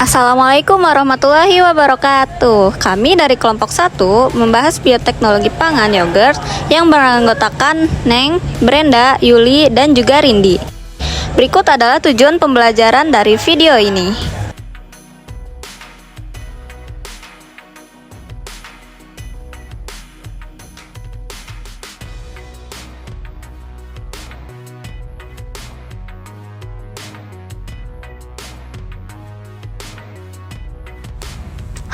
Assalamualaikum warahmatullahi wabarakatuh. Kami dari kelompok 1 membahas bioteknologi pangan yogurt yang beranggotakan Neng, Brenda, Yuli, dan juga Rindi. Berikut adalah tujuan pembelajaran dari video ini.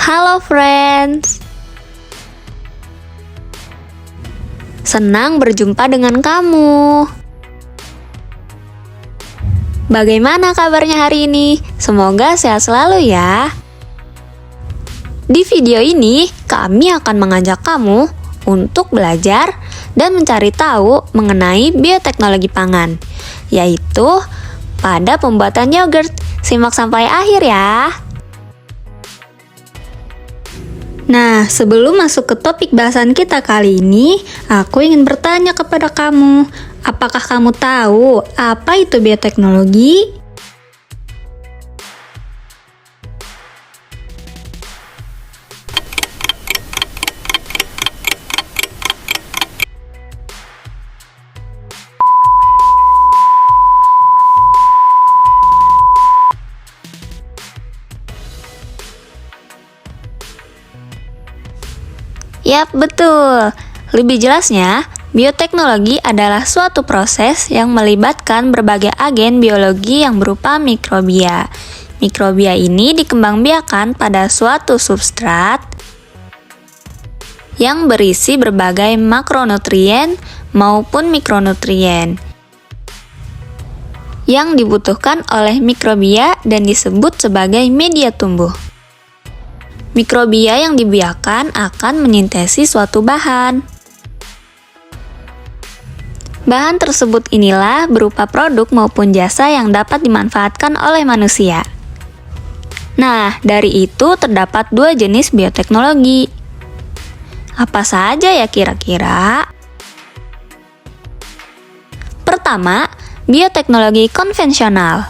Halo friends, senang berjumpa dengan kamu. Bagaimana kabarnya hari ini? Semoga sehat selalu ya. Di video ini, kami akan mengajak kamu untuk belajar dan mencari tahu mengenai bioteknologi pangan, yaitu pada pembuatan yogurt. Simak sampai akhir ya. Nah, sebelum masuk ke topik bahasan kita kali ini, aku ingin bertanya kepada kamu, apakah kamu tahu apa itu bioteknologi? Yap, betul. Lebih jelasnya, bioteknologi adalah suatu proses yang melibatkan berbagai agen biologi yang berupa mikrobia. Mikrobia ini dikembangbiakan pada suatu substrat yang berisi berbagai makronutrien maupun mikronutrien yang dibutuhkan oleh mikrobia dan disebut sebagai media tumbuh. Mikrobia yang dibiarkan akan menyintesis suatu bahan. Bahan tersebut inilah berupa produk maupun jasa yang dapat dimanfaatkan oleh manusia. Nah, dari itu terdapat dua jenis bioteknologi. Apa saja ya kira-kira? Pertama, bioteknologi konvensional.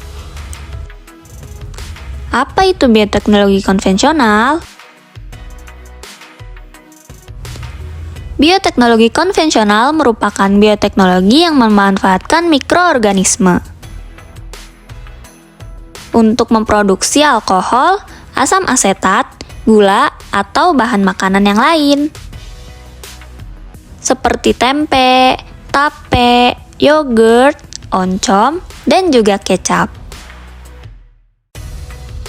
Apa itu bioteknologi konvensional? Bioteknologi konvensional merupakan bioteknologi yang memanfaatkan mikroorganisme untuk memproduksi alkohol, asam asetat, gula, atau bahan makanan yang lain seperti tempe, tape, yogurt, oncom, dan juga kecap.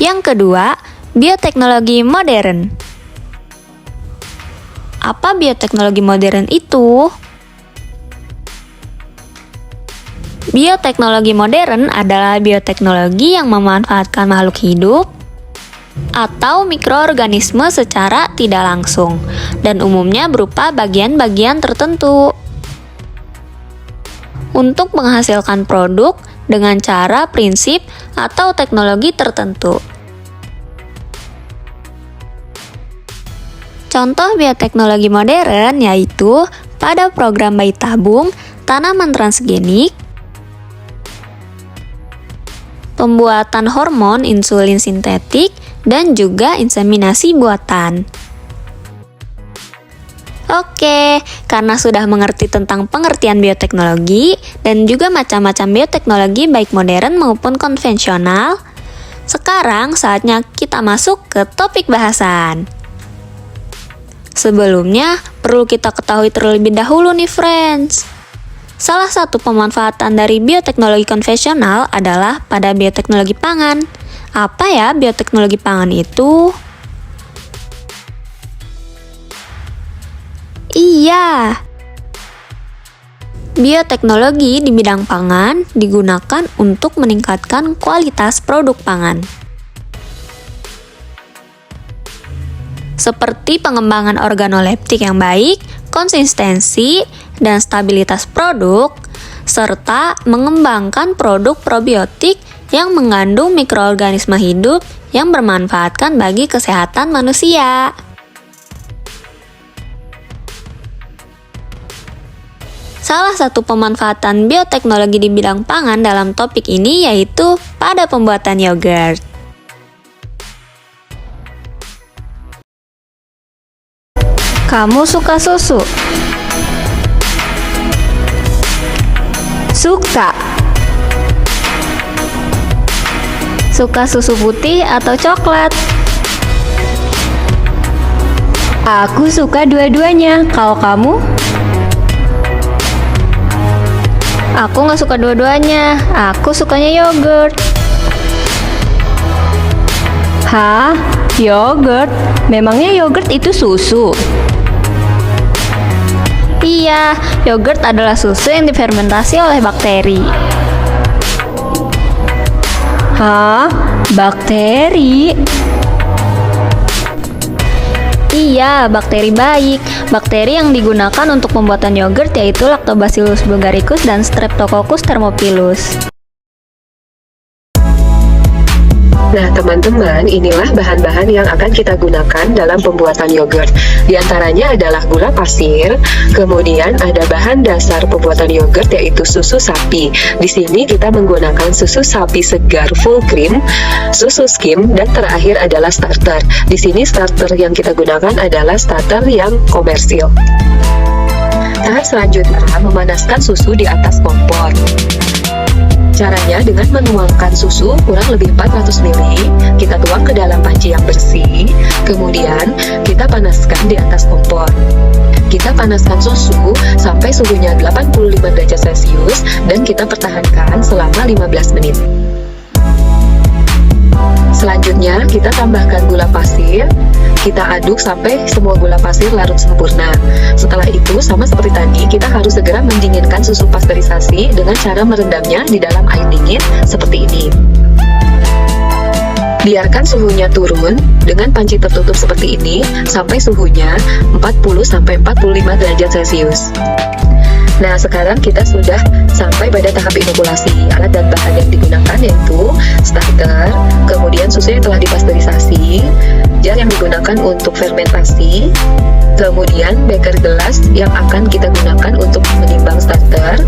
Yang kedua, bioteknologi modern. Apa bioteknologi modern itu? Bioteknologi modern adalah bioteknologi yang memanfaatkan makhluk hidup atau mikroorganisme secara tidak langsung dan umumnya berupa bagian-bagian tertentu untuk menghasilkan produk dengan cara, prinsip, atau teknologi tertentu. Contoh bioteknologi modern yaitu pada program bayi tabung, tanaman transgenik, pembuatan hormon insulin sintetik, dan juga inseminasi buatan. Oke, karena sudah mengerti tentang pengertian bioteknologi dan juga macam-macam bioteknologi baik modern maupun konvensional, sekarang saatnya kita masuk ke topik bahasan. Sebelumnya, perlu kita ketahui terlebih dahulu nih friends. Salah satu pemanfaatan dari bioteknologi konvensional adalah pada bioteknologi pangan. Apa ya bioteknologi pangan itu? Iya, bioteknologi di bidang pangan digunakan untuk meningkatkan kualitas produk pangan. Seperti pengembangan organoleptik yang baik, konsistensi, dan stabilitas produk, serta mengembangkan produk probiotik yang mengandung mikroorganisme hidup yang bermanfaatkan bagi kesehatan manusia. Salah satu pemanfaatan bioteknologi di bidang pangan dalam topik ini yaitu pada pembuatan yogurt. Kamu suka susu? Suka. Suka susu putih atau coklat? Aku suka dua-duanya. Kalau kamu? Aku nggak suka dua-duanya. Aku sukanya yogurt. Hah? Yogurt? Memangnya yogurt itu susu? Iya, yogurt adalah susu yang difermentasi oleh bakteri. Hah? Bakteri? Iya, bakteri baik. Bakteri yang digunakan untuk pembuatan yogurt yaitu Lactobacillus bulgaricus dan Streptococcus thermophilus. Nah, teman-teman, inilah bahan-bahan yang akan kita gunakan dalam pembuatan yogurt. Di antaranya adalah gula pasir, kemudian ada bahan dasar pembuatan yogurt yaitu susu sapi. Di sini kita menggunakan susu sapi segar full cream, susu skim, dan terakhir adalah starter. Di sini starter yang kita gunakan adalah starter yang komersil. Tahap selanjutnya, memanaskan susu di atas kompor. Caranya dengan menuangkan susu kurang lebih 400 ml, kita tuang ke dalam panci yang bersih, kemudian kita panaskan di atas kompor. Kita panaskan susu sampai suhunya 85 derajat Celcius dan kita pertahankan selama 15 menit. Selanjutnya, kita tambahkan gula pasir. Kita aduk sampai semua gula pasir larut sempurna. Setelah itu, sama seperti tadi, kita harus segera mendinginkan susu pasteurisasi dengan cara merendamnya di dalam air dingin seperti ini. Biarkan suhunya turun dengan panci tertutup seperti ini sampai suhunya 40-45 derajat Celcius. Nah, sekarang kita sudah sampai pada tahap inokulasi. Alat dan bahan yang digunakan yaitu starter, kemudian susu yang telah dipasteurisasi, jar yang digunakan untuk fermentasi, kemudian beker gelas yang akan kita gunakan untuk menimbang starter,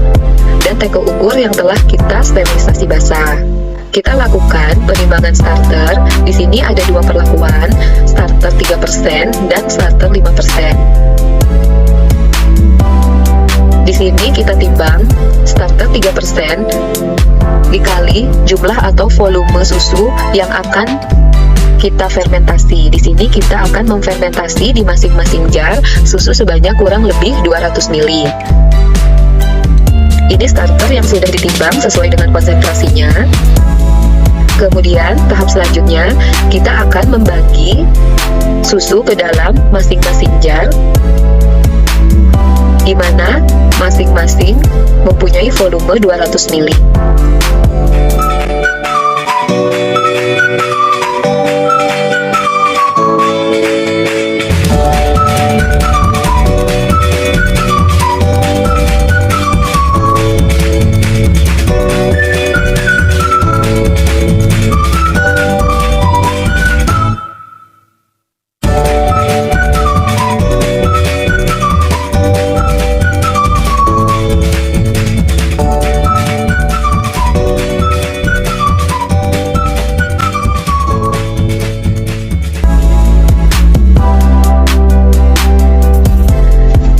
dan teko ukur yang telah kita sterilisasi basah. Kita lakukan penimbangan starter. Di sini ada dua perlakuan, starter 3% dan starter 5%. Di sini kita timbang starter 3% dikali jumlah atau volume susu yang akan kita fermentasi. Di sini kita akan memfermentasi di masing-masing jar susu sebanyak kurang lebih 200 ml. Ini starter yang sudah ditimbang sesuai dengan konsentrasinya. Kemudian tahap selanjutnya kita akan membagi susu ke dalam masing-masing jar, di mana masing-masing mempunyai volume 200 ml.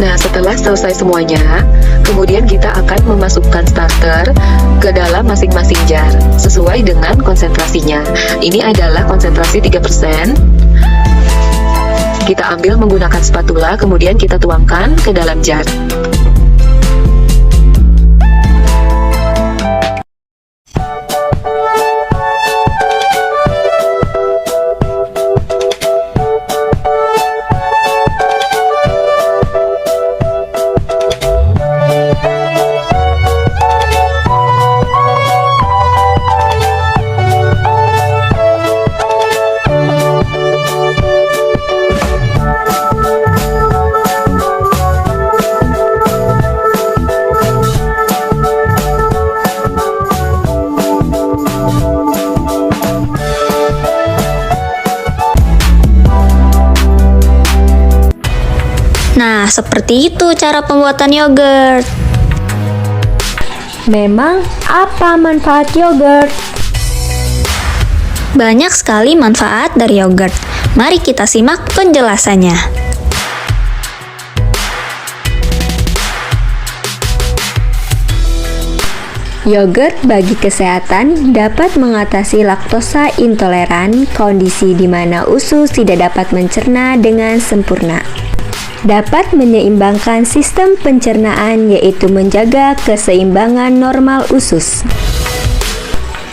Nah, setelah selesai semuanya, kemudian kita akan memasukkan starter ke dalam masing-masing jar sesuai dengan konsentrasinya. Ini adalah konsentrasi 3%. Kita ambil menggunakan spatula, kemudian kita tuangkan ke dalam jar. Nah, seperti itu cara pembuatan yogurt. Memang apa manfaat yogurt? Banyak sekali manfaat dari yogurt. Mari kita simak penjelasannya. Yogurt bagi kesehatan dapat mengatasi laktosa intoleran, kondisi di mana usus tidak dapat mencerna dengan sempurna. Dapat menyeimbangkan sistem pencernaan, yaitu menjaga keseimbangan normal usus.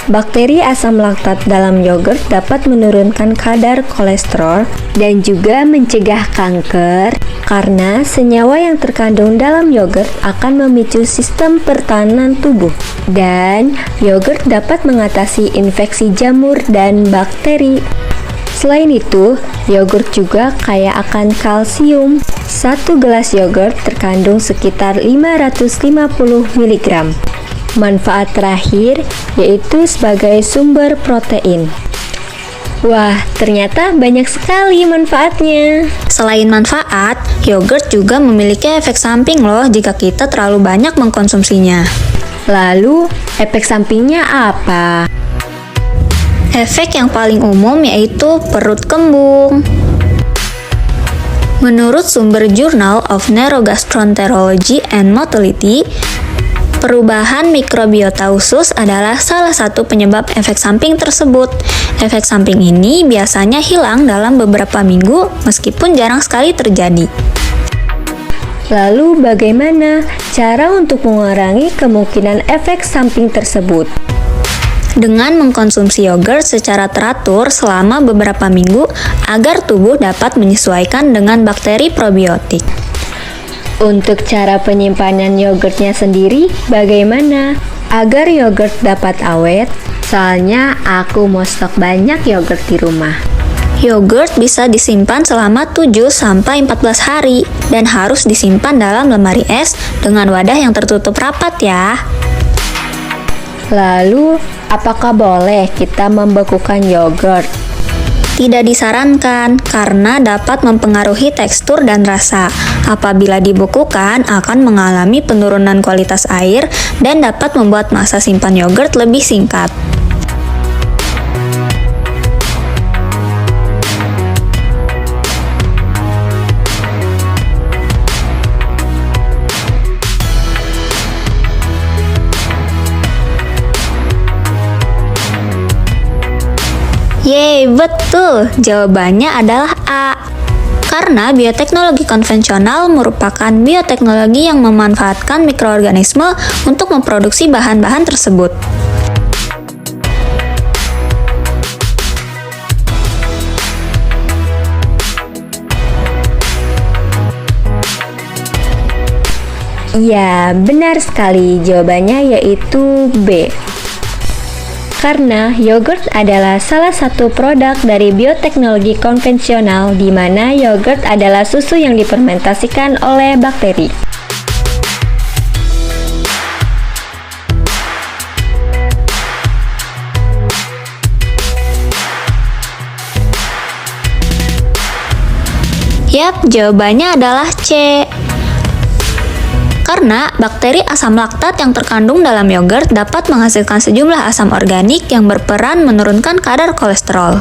Bakteri asam laktat dalam yogurt dapat menurunkan kadar kolesterol dan juga mencegah kanker karena senyawa yang terkandung dalam yogurt akan memicu sistem pertahanan tubuh. Dan yogurt dapat mengatasi infeksi jamur dan bakteri. Selain itu, yogurt juga kaya akan kalsium. Satu gelas yogurt terkandung sekitar 550 mg. Manfaat terakhir yaitu sebagai sumber protein. Wah, ternyata banyak sekali manfaatnya. Selain manfaat, yogurt juga memiliki efek samping loh jika kita terlalu banyak mengkonsumsinya. Lalu, efek sampingnya apa? Efek yang paling umum yaitu perut kembung. Menurut sumber Journal of Neurogastroenterology and Motility, perubahan mikrobiota usus adalah salah satu penyebab efek samping tersebut. Efek samping ini biasanya hilang dalam beberapa minggu meskipun jarang sekali terjadi. Lalu bagaimana cara untuk mengurangi kemungkinan efek samping tersebut? Dengan mengkonsumsi yogurt secara teratur selama beberapa minggu agar tubuh dapat menyesuaikan dengan bakteri probiotik. Untuk cara penyimpanan yogurtnya sendiri, bagaimana? Agar yogurt dapat awet, soalnya aku mau stok banyak yogurt di rumah. Yogurt bisa disimpan selama 7-14 hari dan harus disimpan dalam lemari es dengan wadah yang tertutup rapat ya. Lalu, apakah boleh kita membekukan yogurt? Tidak disarankan karena dapat mempengaruhi tekstur dan rasa. Apabila dibekukan akan mengalami penurunan kualitas air dan dapat membuat masa simpan yogurt lebih singkat. Yeay, betul. Jawabannya adalah A. Karena bioteknologi konvensional merupakan bioteknologi yang memanfaatkan mikroorganisme untuk memproduksi bahan-bahan tersebut. Ya, benar sekali. Jawabannya yaitu B. Karena yogurt adalah salah satu produk dari bioteknologi konvensional di mana yogurt adalah susu yang difermentasikan oleh bakteri. Yap, jawabannya adalah C. Karena bakteri asam laktat yang terkandung dalam yogurt dapat menghasilkan sejumlah asam organik yang berperan menurunkan kadar kolesterol.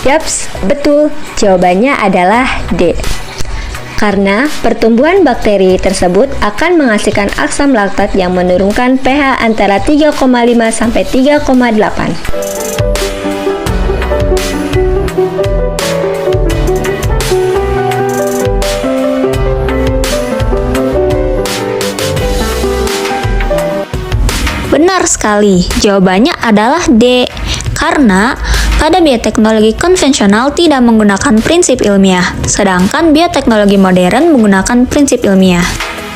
Yaps, betul. Jawabannya adalah D. Karena pertumbuhan bakteri tersebut akan menghasilkan asam laktat yang menurunkan pH antara 3,5 sampai 3,8. Benar sekali, jawabannya adalah D. Karena pada bioteknologi konvensional tidak menggunakan prinsip ilmiah, sedangkan bioteknologi modern menggunakan prinsip ilmiah.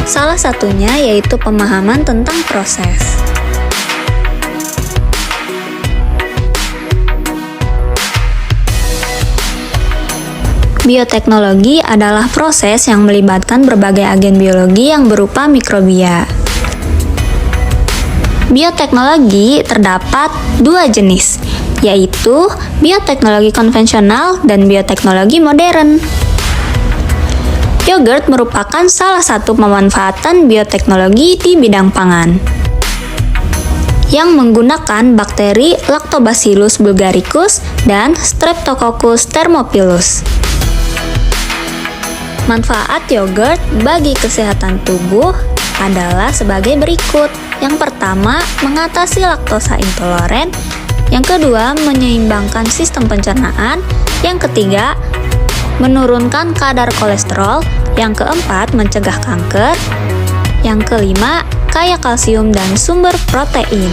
Salah satunya yaitu pemahaman tentang proses. Bioteknologi adalah proses yang melibatkan berbagai agen biologi yang berupa mikrobia. Bioteknologi terdapat dua jenis, yaitu bioteknologi konvensional dan bioteknologi modern. Yogurt merupakan salah satu pemanfaatan bioteknologi di bidang pangan. yang menggunakan bakteri Lactobacillus bulgaricus dan Streptococcus thermophilus. Manfaat yogurt bagi kesehatan tubuh adalah sebagai berikut. Yang pertama, mengatasi laktosa intoleran. Yang kedua, menyeimbangkan sistem pencernaan. Yang ketiga, menurunkan kadar kolesterol. Yang keempat, mencegah kanker. Yang kelima, kaya kalsium dan sumber protein.